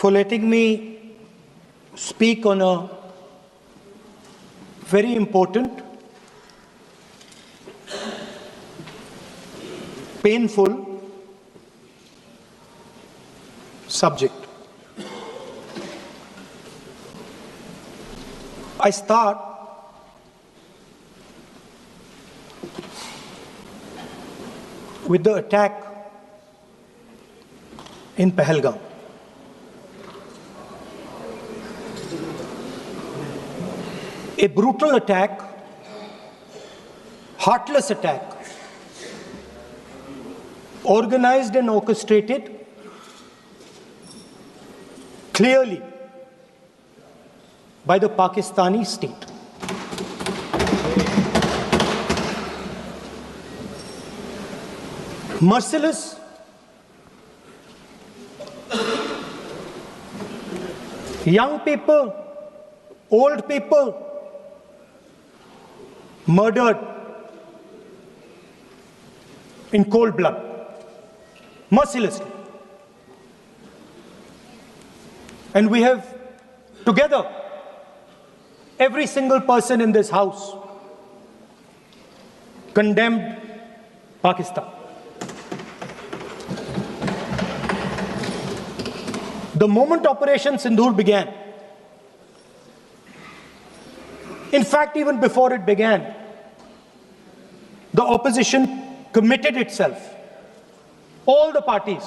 for letting me speak on a very important, painful subject. I start with the attack in Pahalgam. A brutal attack, heartless attack, organized and orchestrated clearly by the Pakistani state. Merciless, young people, old people murdered in cold blood, mercilessly. And we have together, every single person in this house, condemned Pakistan. The moment Operation Sindoor began, in fact, even before it began, the opposition committed itself, all the parties,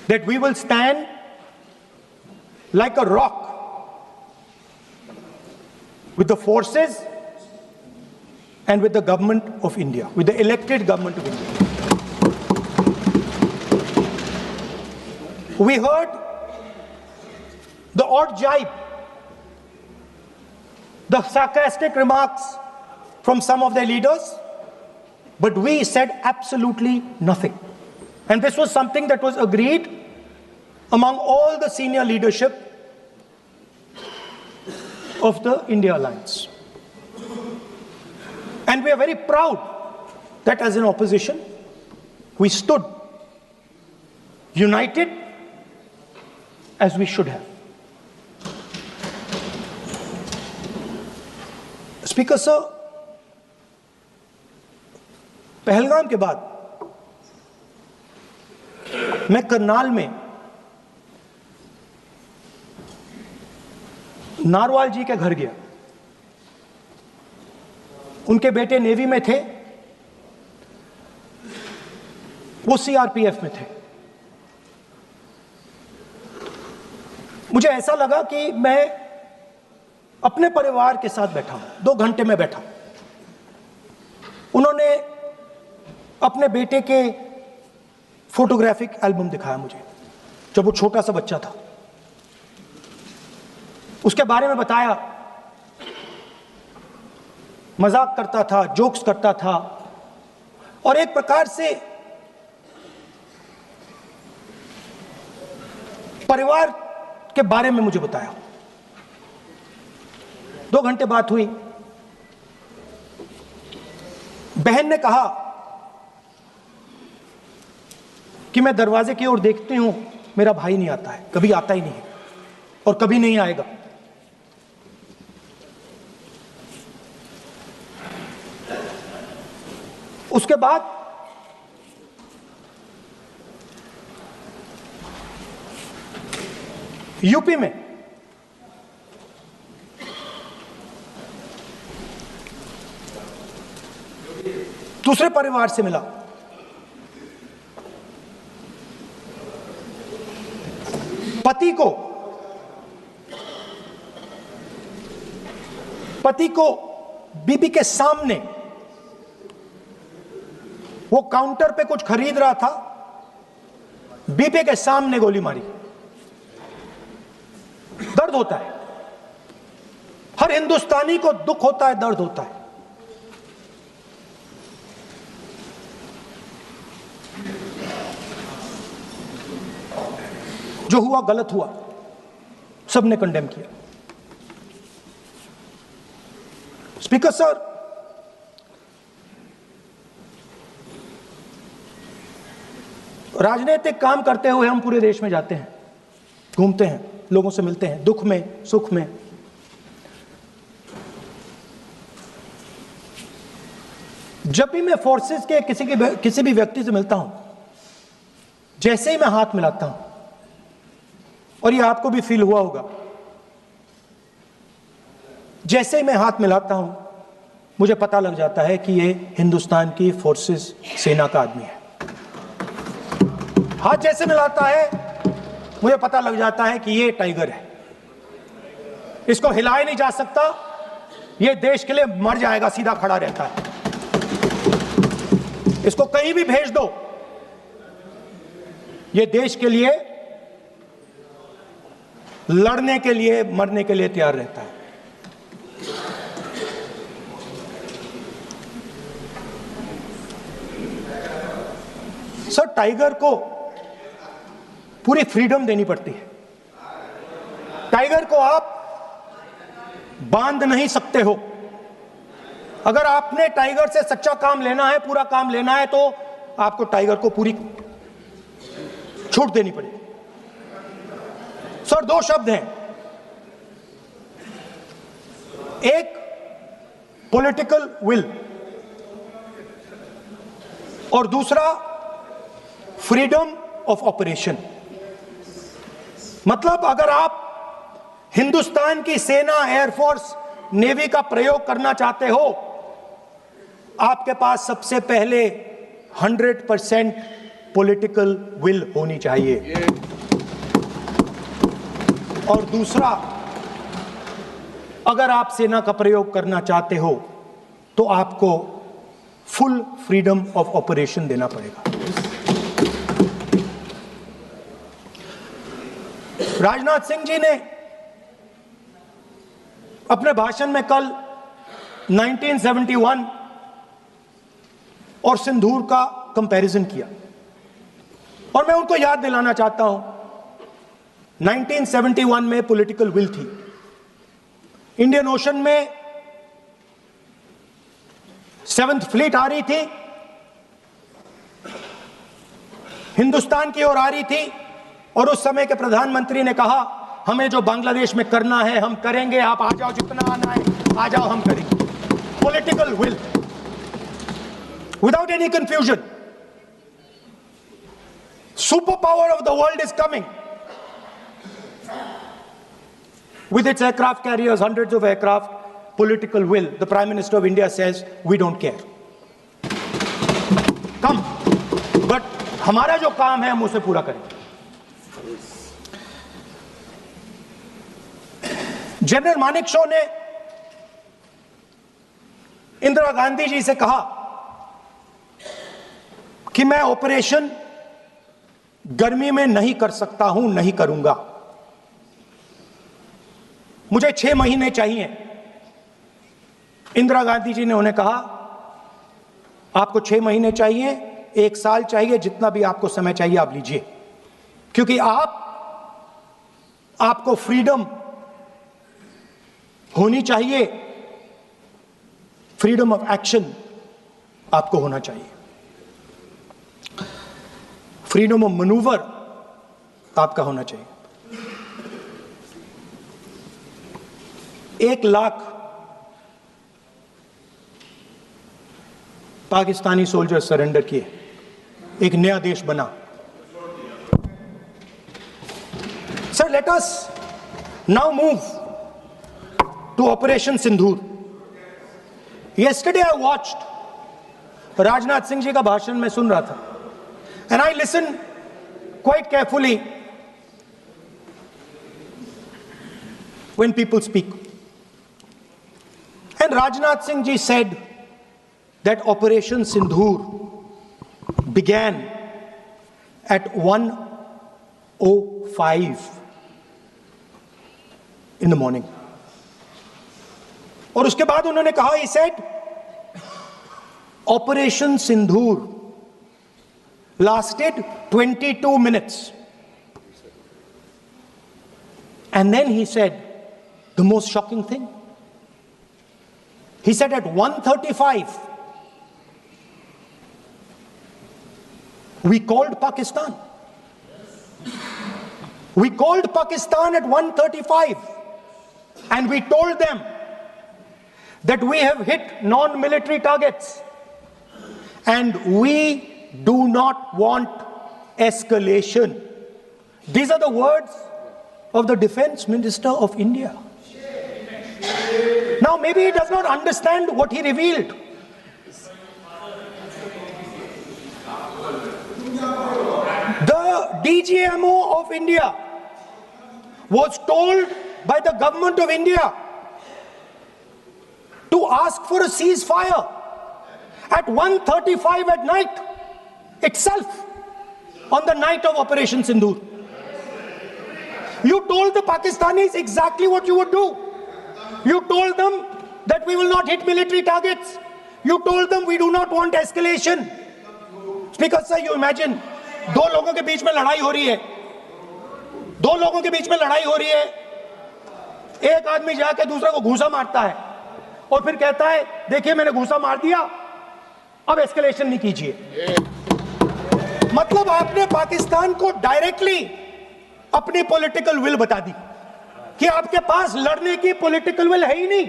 that we will stand like a rock with the forces and with the government of India, with the elected government of India. We heard the odd jibe, the sarcastic remarks from some of their leaders, but we said absolutely nothing. And this was something that was agreed among all the senior leadership of the India Alliance. And we are very proud that as an opposition, we stood united as we should have. Speaker sir, Pahalgam के बाद मैं करनाल में narwhal जी के घर गया। उनके बेटे navy में थे, वो सीआरपीएफ में थे। मुझे ऐसा लगा कि मैं अपने परिवार के साथ बैठा हूं। 2 घंटे में बैठा। उन्होंने अपने बेटे के फोटोग्राफिक एल्बम दिखाया मुझे, जब वो छोटा सा बच्चा था। उसके बारे में बताया, मजाक करता था, जोक्स करता था, और एक प्रकार से परिवार के बारे में मुझे बताया। 2 घंटे बात हुई। बहन ने कहा कि मैं दरवाजे की ओर देखती हूं, मेरा भाई नहीं आता है, कभी आता ही नहीं है और कभी नहीं आएगा। उसके बाद यूपी में दूसरे परिवार से मिला। पति को बीबी के सामने, वो काउंटर पे कुछ खरीद रहा था, बीबी के सामने गोली मारी। दर्द होता है, हर हिंदुस्तानी को दुख होता है, दर्द होता है। जो हुआ गलत हुआ, सबने कंडेम किया। स्पीकर सर, राजनीतिक काम करते हुए हम पूरे देश में जाते हैं, घूमते हैं, लोगों से मिलते हैं, दुख में सुख में। जब भी मैं फोर्सेस के किसी भी व्यक्ति से मिलता हूं, जैसे ही मैं हाथ मिलाता हूं, और ये आपको भी फील हुआ होगा, जैसे ही मैं हाथ मिलाता हूं मुझे पता लग जाता है कि ये हिंदुस्तान की फोर्सेस सेना का आदमी है। हाथ जैसे मिलाता है मुझे पता लग जाता है कि ये टाइगर है, इसको हिलाया नहीं जा सकता, ये देश के लिए मर जाएगा, सीधा खड़ा रहता है, इसको कहीं भी भेज दो, ये देश के लिए लड़ने के लिए, मरने के लिए तैयार रहता है। सर, टाइगर को पूरी फ्रीडम देनी पड़ती है। टाइगर को आप बांध नहीं सकते हो। अगर आपने टाइगर से सच्चा काम लेना है, पूरा काम लेना है, तो आपको टाइगर को पूरी छूट देनी पड़ेगी। सर, दो शब्द हैं, एक पॉलिटिकल विल और दूसरा फ्रीडम ऑफ ऑपरेशन। मतलब अगर आप हिंदुस्तान की सेना, एयरफोर्स, नेवी का प्रयोग करना चाहते हो, आपके पास सबसे पहले 100% पॉलिटिकल विल होनी चाहिए, और दूसरा, अगर आप सेना का प्रयोग करना चाहते हो तो आपको फुल फ्रीडम ऑफ ऑपरेशन देना पड़ेगा। राजनाथ सिंह जी ने अपने भाषण में कल 1971 और सिंदूर का कंपैरिजन किया, और मैं उनको याद दिलाना चाहता हूं, 1971 में पॉलिटिकल विल थी, इंडियन ओशन में 7th फ्लीट आ रही थी, हिंदुस्तान की ओर आ रही थी, और उस समय के प्रधानमंत्री ने कहा, हमें जो बांग्लादेश में करना है हम करेंगे, आप आ जाओ, जितना आना है आ जाओ, हम करेंगे। Political will, without any confusion. Super power of the world is coming with its aircraft carriers, hundreds of aircraft, political will. The Prime Minister of India says, we don't care. Come. But हमारा जो काम है हम उसे पूरा करेंगे। General Manekshaw ने इंदिरा गांधी जी से कहा कि मैं ऑपरेशन गर्मी में नहीं कर सकता हूं, नहीं करूंगा, मुझे 6 महीने चाहिए। इंदिरा गांधी जी ने उन्हें कहा, आपको 6 महीने चाहिए, 1 साल चाहिए, जितना भी आपको समय चाहिए आप लीजिए, क्योंकि आपको फ्रीडम होनी चाहिए, फ्रीडम ऑफ एक्शन आपको होना चाहिए, फ्रीडम ऑफ मैनूवर आपका होना चाहिए। 1 लाख पाकिस्तानी सोल्जर सरेंडर किए, एक नया देश बना। Sir, let us now move to operation Sindoor. Yesterday I watched, Rajnath Singh ji का भाषण मैं सुन रहा था, and I listen quite carefully when people speak. And Rajnath Singh ji said that Operation Sindoor began at 1:05 in the morning. और उसके बाद उन्होंने कहा, he said, Operation Sindoor lasted 22 minutes. And then he said the most shocking thing. He said at 1:35, We called Pakistan. We called Pakistan at 1:35 and we told them that we have hit non-military targets and we do not want escalation. These are the words of the Defense Minister of India. Now, maybe he does not understand what he revealed. The DGMO of India was told by the government of India to ask for a ceasefire at 1:35 at night itself, on the night of Operation Sindoor. You told the Pakistanis exactly what you would do. You told them that we will not hit military targets. You told them we do not want escalation. Speaker sir, you imagine, दो लोगों के बीच में लड़ाई हो रही है, दो लोगों के बीच में लड़ाई हो रही है, एक आदमी जाके दूसरे को घूंसा मारता है और फिर कहता है देखिए मैंने घूंसा मार दिया, अब एस्केलेशन नहीं कीजिए। मतलब आपने पाकिस्तान को डायरेक्टली अपनी पॉलिटिकल विल बता दी कि आपके पास लड़ने की पॉलिटिकल विल है ही नहीं,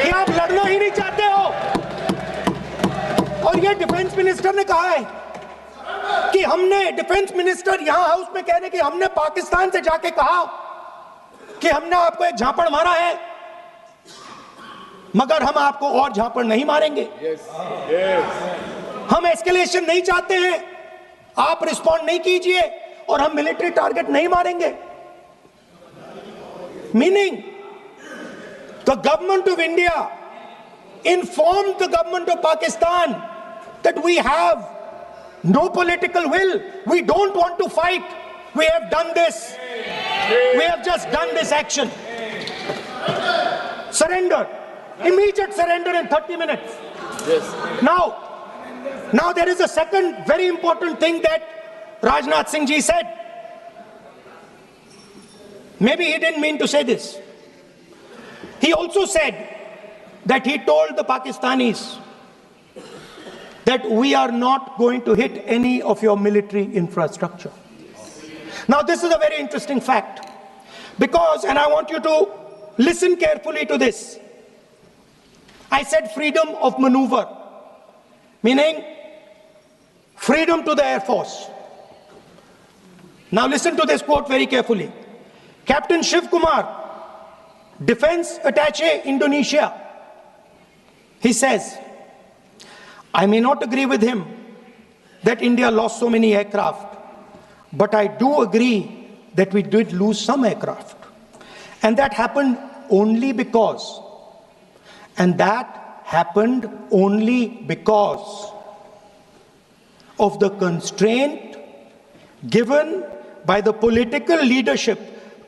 कि आप लड़ना ही नहीं चाहते हो। और ये डिफेंस मिनिस्टर ने कहा है कि हमने, डिफेंस मिनिस्टर यहां हाउस में कह रहे कि हमने पाकिस्तान से जाके कहा कि हमने आपको एक झापड़ मारा है मगर हम आपको और झापड़ नहीं मारेंगे। हम एस्केलेशन नहीं चाहते हैं, आप रिस्पॉन्ड नहीं कीजिए और हम मिलिट्री टारगेट नहीं मारेंगे। Meaning the government of India informed the government of Pakistan that we have no political will, we don't want to fight, we have done this, we have just done this action. Surrender, immediate surrender in 30 minutes. Yes. Now there is a second very important thing that Rajnath Singh ji said. Maybe he didn't mean to say this. He also said that he told the Pakistanis that we are not going to hit any of your military infrastructure. Now this is a very interesting fact because, and I want you to listen carefully to this. I said freedom of maneuver, meaning freedom to the Air Force. Now listen to this quote very carefully. Captain Shiv Kumar, Defense Attaché, Indonesia, he says, I may not agree with him that India lost so many aircraft, but I do agree that we did lose some aircraft. And that happened only because, of the constraint given by the political leadership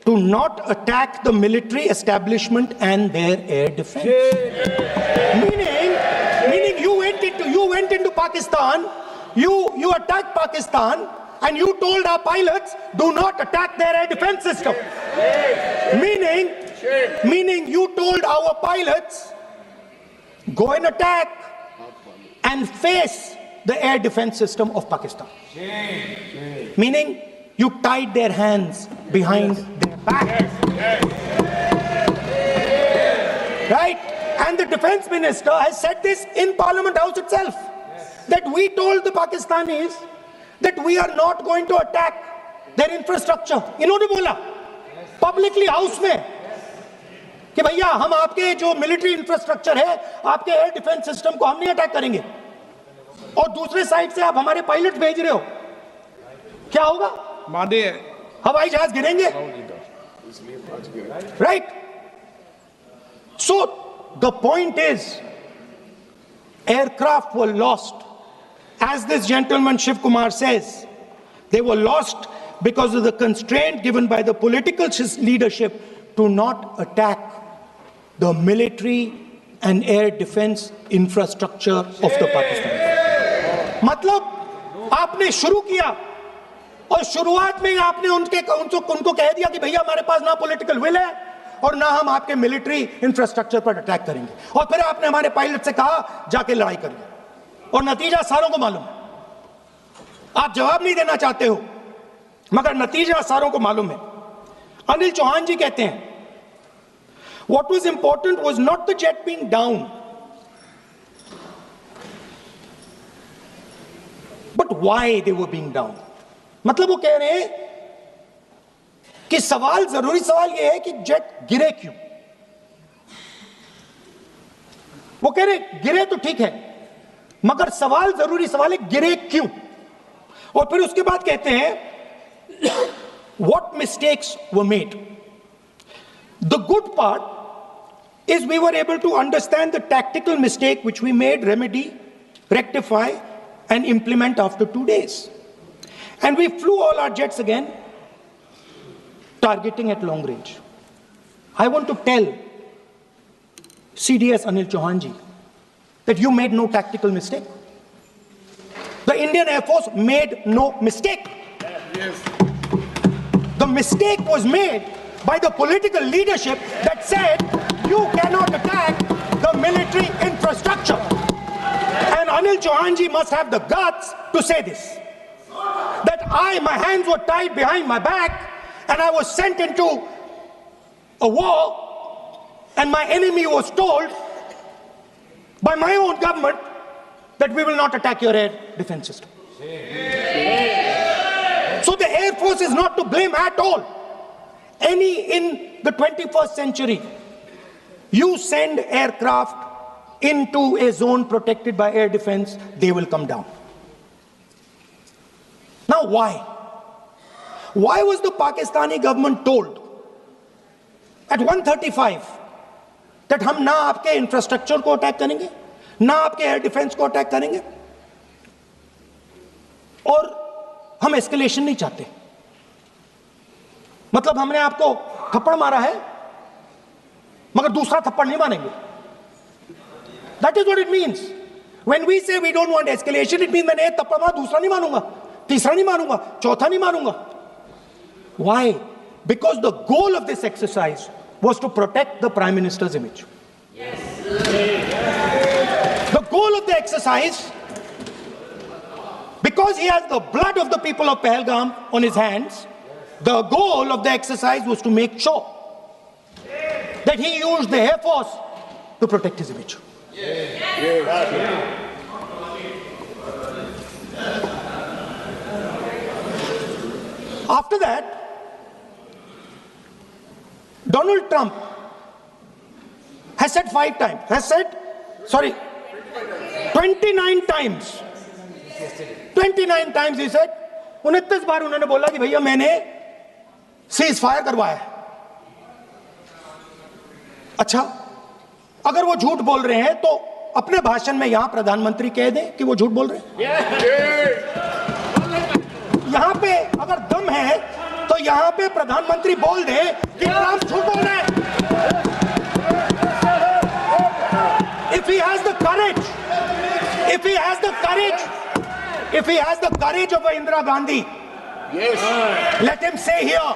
to not attack the military establishment and their air defense. Meaning you went into Pakistan, you attacked Pakistan, and you told our pilots, do not attack their air defense system. Meaning you told our pilots, go and attack and face the air defense system of Pakistan. Meaning you tied their hands behind their back. Right? And the defense minister has said this in Parliament House itself, that we told the Pakistanis that we are not going to attack their infrastructure. इन्होंने बोला publicly house में कि भैया हम आपके जो military infrastructure है, आपके एयर डिफेंस सिस्टम को हम नहीं अटैक करेंगे, और दूसरे साइड से आप हमारे पायलट भेज रहे हो, क्या होगा? हवाई जहाज गिरेंगे, right? So the point is, aircraft were lost, as this gentleman Shiv Kumar says, they were lost because of the constraint given by the political leadership to not attack the military and air defense infrastructure of the Pakistan. मतलब आपने शुरू किया और शुरुआत में ही आपने उनको कह दिया कि भैया हमारे पास ना पॉलिटिकल विल है और ना हम आपके मिलिट्री इंफ्रास्ट्रक्चर पर अटैक करेंगे, और फिर आपने हमारे पायलट से कहा जाके लड़ाई करिए, और नतीजा सारों को मालूम है। आप जवाब नहीं देना चाहते हो, मगर नतीजा सारों को मालूम है। अनिल चौहान जी कहते हैं, what was important was not the jet being down, but why they were being down. मतलब वो कह रहे हैं कि जरूरी सवाल ये है कि जेट गिरे क्यों। वो कह रहे गिरे तो ठीक है, मगर जरूरी सवाल है गिरे क्यों। और फिर उसके बाद कहते हैं what mistakes were made. The good part is we were able to understand the tactical mistake which we made, remedy, rectify and implement after 2 days. And we flew all our jets again, targeting at long range. I want to tell CDS Anil Chauhan ji that you made no tactical mistake. The Indian Air Force made no mistake. Yes. The mistake was made by the political leadership that said you cannot attack the military infrastructure. And Anil Chauhan ji must have the guts to say this. That my hands were tied behind my back and I was sent into a war and my enemy was told by my own government that we will not attack your air defense system. So the Air Force is not to blame at all. In the 21st century, you send aircraft into a zone protected by air defense, they will come down. Now why? Why was the Pakistani government told at 1:35 that हम ना आपके infrastructure को attack करेंगे, ना आपके air defence को attack करेंगे, और हम एस्केलेशन नहीं चाहते? मतलब हमने आपको थप्पड़ मारा है मगर दूसरा थप्पड़ नहीं मारेंगे. That is what it means. When we say we don't want escalation, it means मैंने एक थप्पड़ मारा, दूसरा नहीं मारूंगा, तीसरा नहीं मारूंगा, चौथा नहीं मारूंगा. Why? Because the goal of this exercise was to protect the Prime Minister's image. Yes. The goal of the exercise, because he has the blood of the people of Pahalgam on his hands, the goal of the exercise was to make sure that he used the Air Force to protect his image. After that, Donald Trump has said 29 times. 29 times he said, 29 बार उन्होंने बोला कि भैया मैंने cease fire करवाया. अच्छा, अगर वो झूठ बोल रहे हैं तो अपने भाषण में यहां प्रधानमंत्री कह दें कि वो झूठ बोल रहे हैं. यहां पे अगर दम है तो यहां पे प्रधानमंत्री बोल दे कि ट्रंप झूठ बोल रहे हैं. If he has the courage, if he has the courage of Indira Gandhi, let him say here,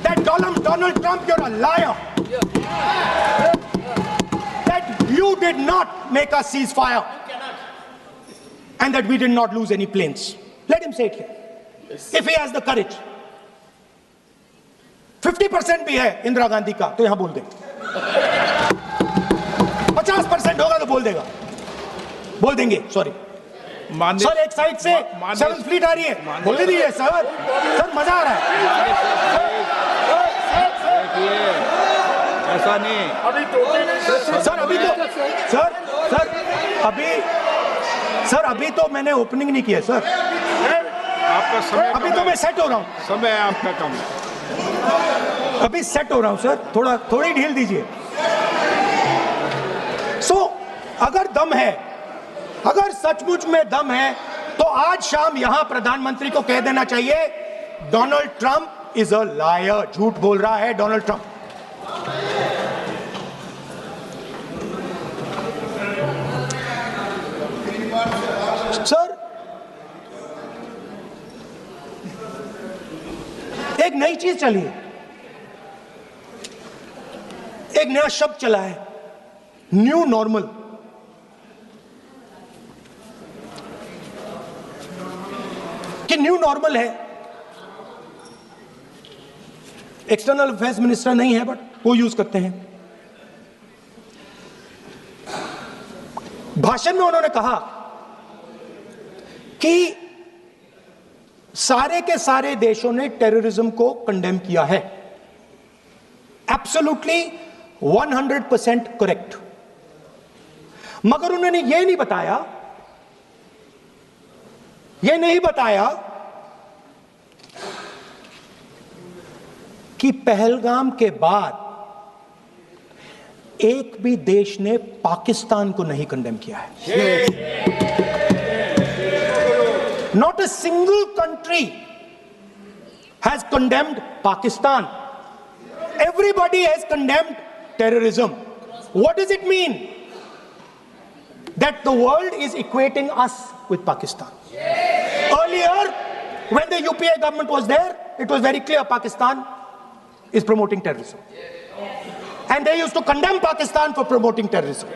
that Donald Trump, you're a liar. That you did not make us ceasefire and that we did not lose any planes. Let him say it here. If he has the courage. 50% भी है इंदिरा गांधी का तो यहां बोल दे. 50% होगा तो बोल देगा, बोल देंगे. सॉरी सर, एक साइड से 7th फ्लीट आ रही है, बोल दीजिए सर. मजा आ रहा है. ऐसा नहीं सर. अभी तो मैंने ओपनिंग नहीं किया सर. आपका समय अभी तो मैं सेट हो रहा हूँ. समय आपका कम. अभी सेट हो रहा हूं सर, थोड़ी ढील दीजिए. अगर दम है, अगर सचमुच में दम है तो आज शाम यहां प्रधानमंत्री को कह देना चाहिए Donald Trump is a liar. झूठ बोल रहा है डोनाल्ड ट्रंप. सर, एक नई चीज चली है, एक नया शब्द चला है, न्यू नॉर्मल. कि न्यू नॉर्मल है। एक्सटर्नल अफेयर्स मिनिस्टर नहीं है, बट वो यूज करते हैं। भाषण में उन्होंने कहा कि सारे के सारे देशों ने टेररिज्म को कंडेम किया है। Absolutely 100% correct. मगर उन्होंने यह नहीं बताया कि पहलगाम के बाद एक भी देश ने पाकिस्तान को नहीं कंडेम किया है। Not a single country has condemned Pakistan. Everybody has condemned terrorism. What does it mean? That the world is equating us with Pakistan. Earlier, when the UPA government was there, it was very clear Pakistan is promoting terrorism. And they used to condemn Pakistan for promoting terrorism.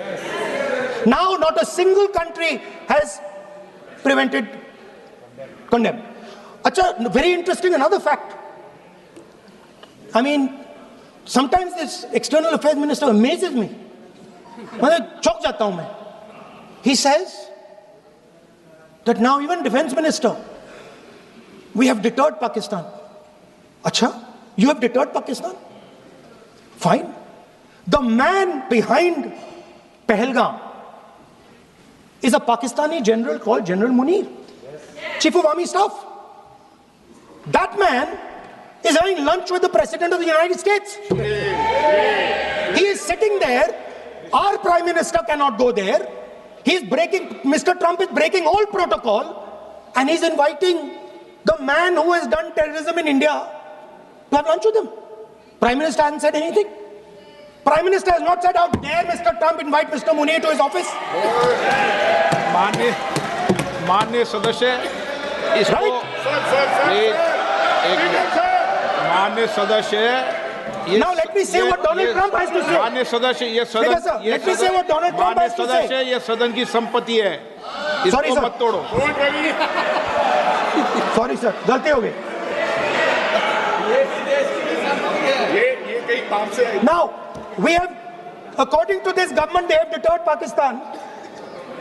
Now, not a single country has condemned. Acha, very interesting, another fact. I mean, sometimes this external affairs minister amazes me. मैं चौंक जाता हूं मैं. He says that now even defense minister, we have deterred Pakistan. Acha, you have deterred Pakistan? Fine. The man behind Pahalgam is a Pakistani general called General Munir, Chief of Army Staff. That man is having lunch with the President of the United States. He is sitting there. Our Prime Minister cannot go there. Mr. Trump is breaking all protocol, and he's inviting the man who has done terrorism in India to have lunch with him. Prime Minister hasn't said anything. Prime Minister has not said, how dare Mr. Trump invite Mr. Munir to his office? माननीय सदस्य इसको माननीय सदस्य Now let me say what Donald Trump has to say. माननीय सदस्य ये सदन let me say what Donald Trump has to say. सदस्य ये सदन की संपत्ति है, Sorry, इसको sir. मत तोड़ो। Sorry sir, गलती हो गई. Now we have, according to this government, they have deterred Pakistan,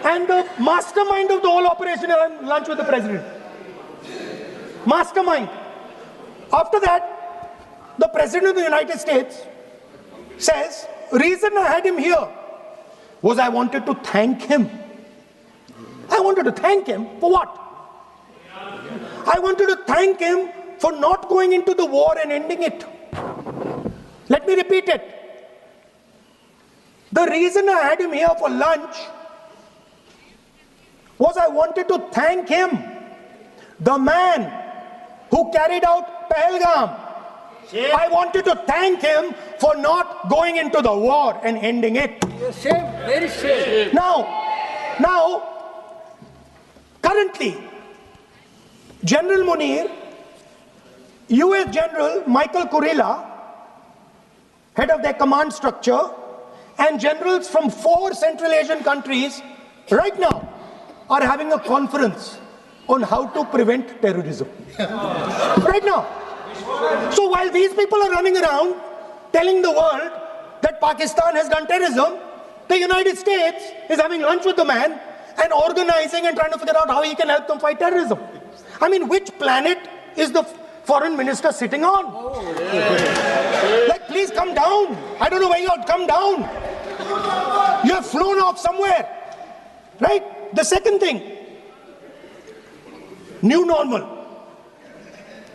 and the mastermind of the whole operation had lunch with the president. Mastermind. After that, the President of the United States says, reason I had him here was I wanted to thank him. I wanted to thank him for what? I wanted to thank him for not going into the war and ending it. Let me repeat it. The reason I had him here for lunch was I wanted to thank him, the man who carried out Pahalgam. I wanted to thank him for not going into the war and ending it. Shame, very shame. Now, currently, General Munir, US General Michael Kurilla, head of their command structure, and generals from 4 Central Asian countries right now are having a conference on how to prevent terrorism. Right now. So while these people are running around telling the world that Pakistan has done terrorism, the United States is having lunch with the man and organizing and trying to figure out how he can help them fight terrorism. I mean, which planet is the foreign minister sitting on? Like, please come down. I don't know where you are. Come down. You have flown off somewhere. Right? The second thing, new normal.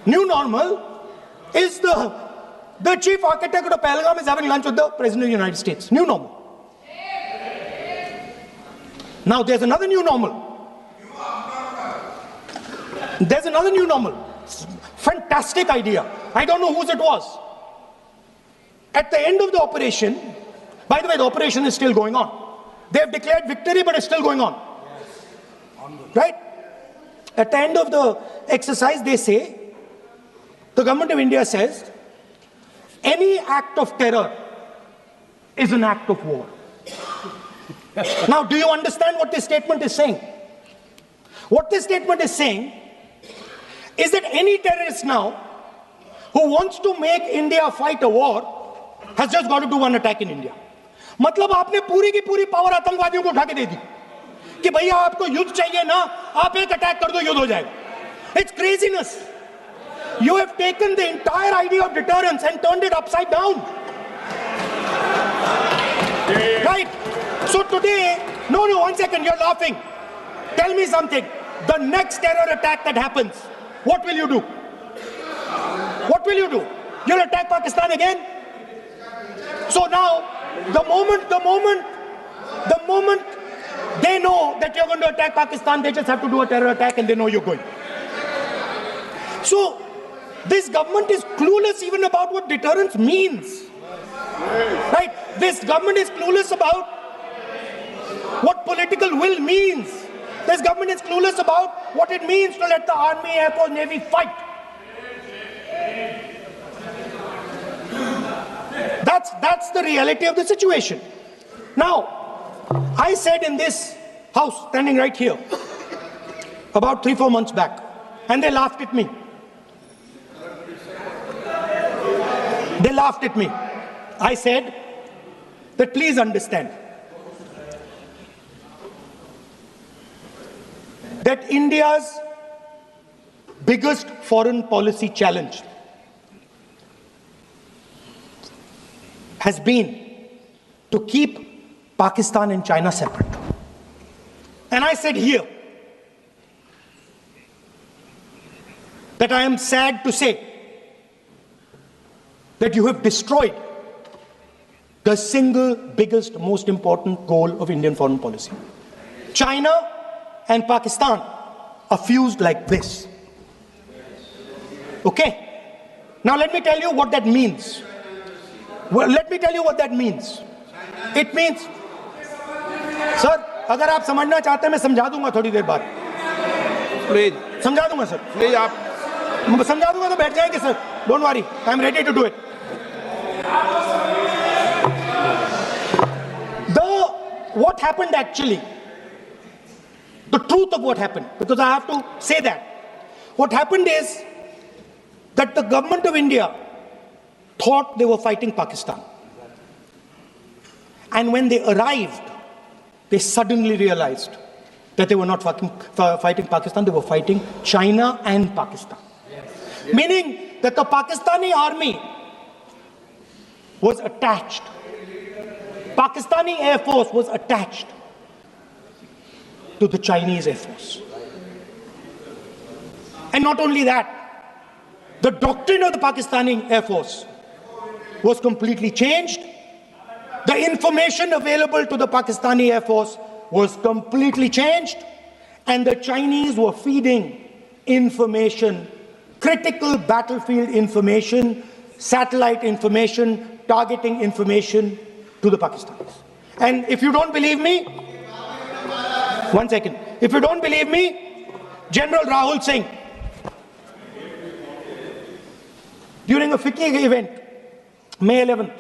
New normal is the chief architect of the Pahalgam is having lunch with the President of the United States. New normal. Now there's another new normal. There's another new normal. Fantastic idea. I don't know whose it was. At the end of the operation, by the way, the operation is still going on. They have declared victory, but it's still going on. Right? At the end of the exercise, they say, the government of India says, any act of terror is an act of war. Now, do you understand what this statement is saying? What this statement is saying is that any terrorist now who wants to make India fight a war has just got to do one attack in India. मतलब आपने पूरी की पूरी power आतंकवादियों को उठा के दे दी कि भैया आपको युद्ध चाहिए ना, आप एक अटैक कर दो, युद्ध हो जाएगा. It's craziness. You have taken the entire idea of deterrence and turned it upside down. Right? So today, no, one second, you're laughing. Tell me something. The next terror attack that happens, what will you do? What will you do? You'll attack Pakistan again? So now, the moment they know that you're going to attack Pakistan, they just have to do a terror attack and they know you're going. So, this government is clueless even about what deterrence means. Right? This government is clueless about what political will means. This government is clueless about what it means to let the army, air force, navy fight. That's the reality of the situation. Now, I said in this house, standing right here, about 3-4 months back, and they laughed at me. They laughed at me. I said that please understand that India's biggest foreign policy challenge has been to keep Pakistan and China separate. And I said here that I am sad to say that you have destroyed the single biggest, most important goal of Indian foreign policy. China and Pakistan are fused like this. Okay? Now let me tell you what that means. Let me tell you what that means. It means, sir, अगर आप समझना चाहते हैं मैं समझा दूंगा थोड़ी देर बाद. प्लीज समझा दूंगा सर. प्लीज आप समझा दूंगा तो बैठ जाएंगे sir. Don't worry, I am ready to do it. What happened actually, the truth of what happened, because I have to say that. What happened is that the government of India thought they were fighting Pakistan. And when they arrived, they suddenly realized that they were not fighting Pakistan, they were fighting China and Pakistan. Yes. Meaning that the Pakistani army was attached. Pakistani Air Force was attached to the Chinese Air Force. And not only that, the doctrine of the Pakistani Air Force was completely changed. The information available to the Pakistani Air Force was completely changed. And the Chinese were feeding information, critical battlefield information, satellite information, targeting information to the Pakistanis. And if you don't believe me, one second. If you don't believe me, General Rahul Singh, during a FICCI event, May 11th,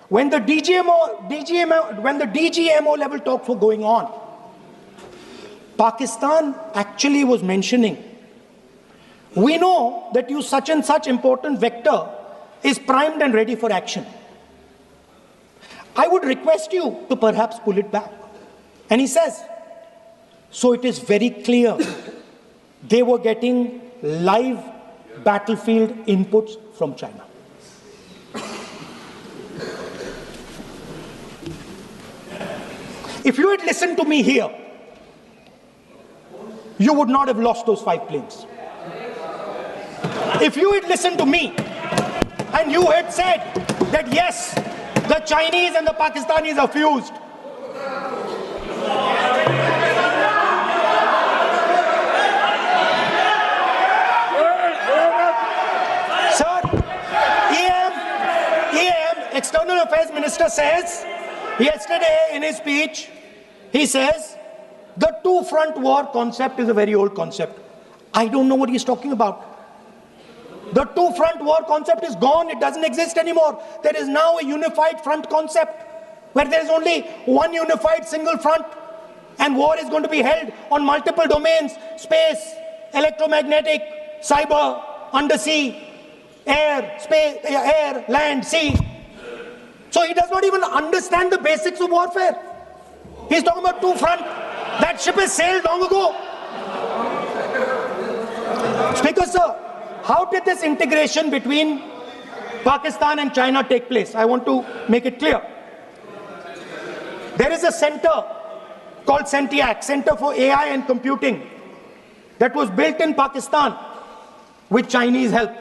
when the DGMO level talks were going on, Pakistan actually was mentioning, we know that you such and such important vector is primed and ready for action. I would request you to perhaps pull it back. And he says, so it is very clear they were getting live battlefield inputs from China. If you had listened to me here, you would not have lost those 5 planes. If you had listened to me and you had said that yes, the Chinese and the Pakistanis are fused, sir, EM, External Affairs Minister says, yesterday in his speech, he says, the two-front war concept is a very old concept. I don't know what he's talking about. The two-front war concept is gone. It doesn't exist anymore. There is now a unified front concept where there is only one unified single front and war is going to be held on multiple domains: space, electromagnetic, cyber, undersea, air, space, air, land, sea. So he does not even understand the basics of warfare. He's talking about two front. That ship has sailed long ago. Speaker, sir, how did this integration between Pakistan and China take place? I want to make it clear. There is a center called CENTIAC, Center for AI and Computing, that was built in Pakistan with Chinese help.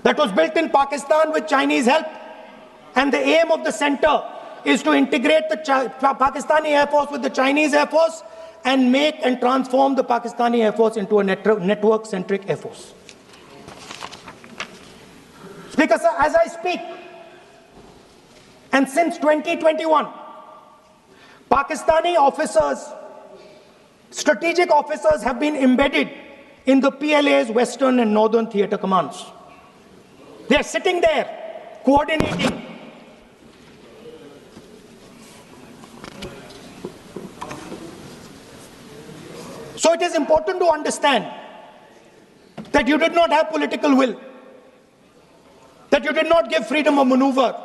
That was built in Pakistan with Chinese help. And the aim of the center is to integrate the Pakistani Air Force with the Chinese Air Force and make and transform the Pakistani Air Force into a network-centric Air Force. Speaker, sir, as I speak, and since 2021, Pakistani officers, strategic officers have been embedded in the PLA's Western and Northern Theatre Commands. They are sitting there, coordinating. So it is important to understand that you did not have political will, that you did not give freedom of maneuver,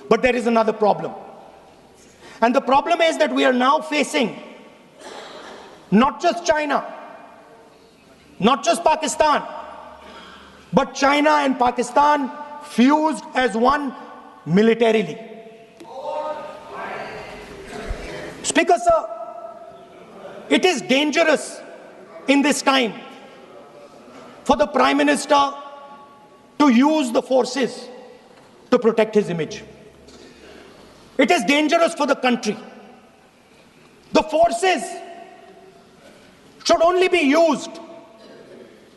but there is another problem. And the problem is that we are now facing not just China, not just Pakistan, but China and Pakistan fused as one militarily. Speaker, sir, it is dangerous in this time for the Prime Minister to use the forces to protect his image. It is dangerous for the country. The forces should only be used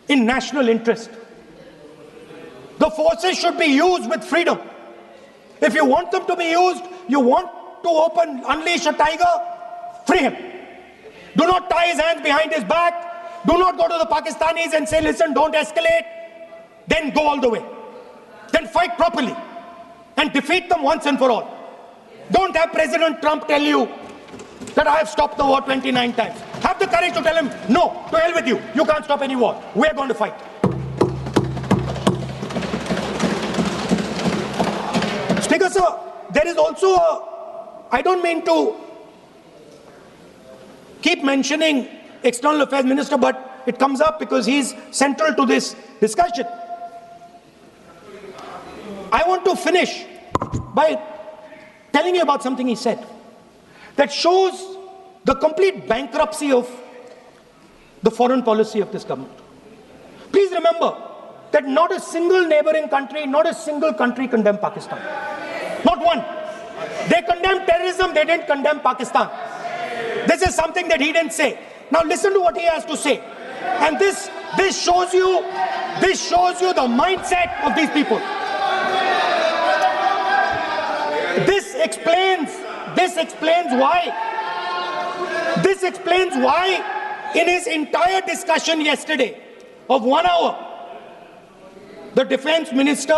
in national interest. The forces should be used with freedom. If you want them to be used, you want to unleash a tiger, free him. Do not tie his hands behind his back. Do not go to the Pakistanis and say, listen, don't escalate. Then go all the way. Then fight properly and defeat them once and for all. Don't have President Trump tell you that I have stopped the war 29 times. Have the courage to tell him, no, to hell with you. You can't stop any war. We're going to fight. Speaker, sir, there is also I don't mean to keep mentioning External Affairs Minister, but it comes up because he's central to this discussion. I want to finish by telling you about something he said that shows the complete bankruptcy of the foreign policy of this government. Please remember that not a single neighboring country, not a single country condemned Pakistan. Not one. They condemned terrorism, they didn't condemn Pakistan. This is something that he didn't say. Now listen to what he has to say. And this shows you the mindset of these people. This explains why in his entire discussion yesterday of 1 hour, the defense minister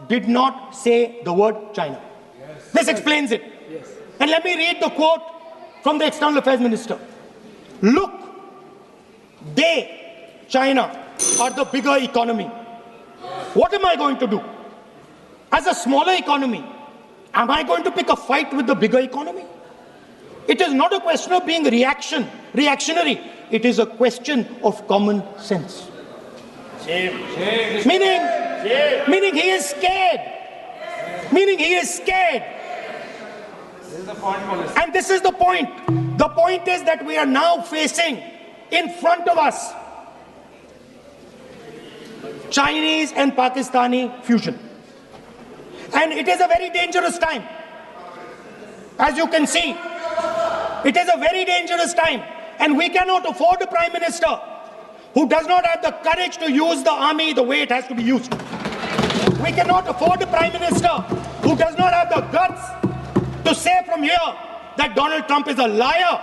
did not say the word China. Yes. This explains it. Yes. And let me read the quote from the External Affairs Minister. Look, China, are the bigger economy. What am I going to do? As a smaller economy, am I going to pick a fight with the bigger economy? It is not a question of being reactionary. It is a question of common sense. Meaning he is scared. Meaning he is scared. And this is the point. The point is that we are now facing in front of us Chinese and Pakistani fusion. And it is a very dangerous time. As you can see, it is a very dangerous time. And we cannot afford a Prime Minister who does not have the courage to use the army the way it has to be used. We cannot afford a Prime Minister who does not have the guts to say from here that Donald Trump is a liar.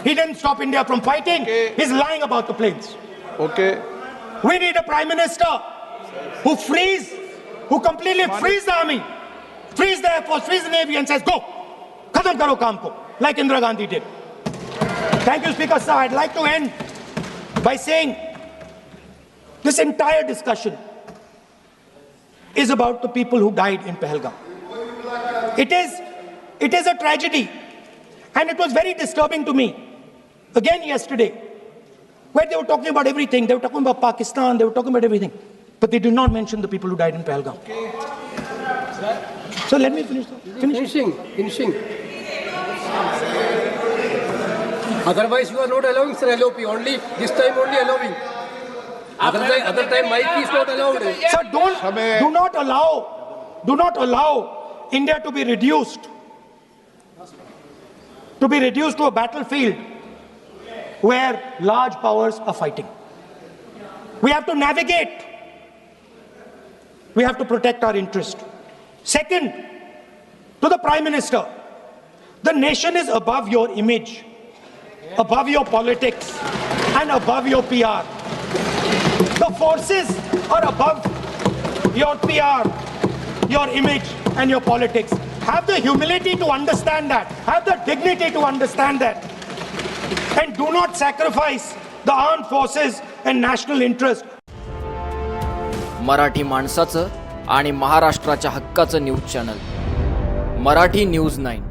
He didn't stop India from fighting. Okay. He's lying about the planes. Okay. We need a Prime Minister who completely frees the army, frees the Air Force, frees the Navy and says, go, khatam karo kaam ko, like Indira Gandhi did. Thank you, Speaker, sir. I'd like to end by saying This entire discussion is about the people who died in Pahalgam. It is a tragedy, and it was very disturbing to me, again yesterday, where they were talking about everything. They were talking about Pakistan, they were talking about everything, but they did not mention the people who died in Pahalgam. So let me finish. Finishing. Otherwise, you are not allowing, sir, LOP. Only this time, only allowing. Other time, mic is not allowed. Sir, do not allow India to be reduced to a battlefield where large powers are fighting. We have to navigate. We have to protect our interest. Second, to the Prime Minister, the nation is above your image, above your politics, and above your PR. The forces are above your PR, your image, and your politics. Have the humility to understand that. Have the dignity to understand that. And do not sacrifice the armed forces and national interest. Marathi माणसाचं आणि महाराष्ट्राच्या हक्काचं news channel Marathi news 9.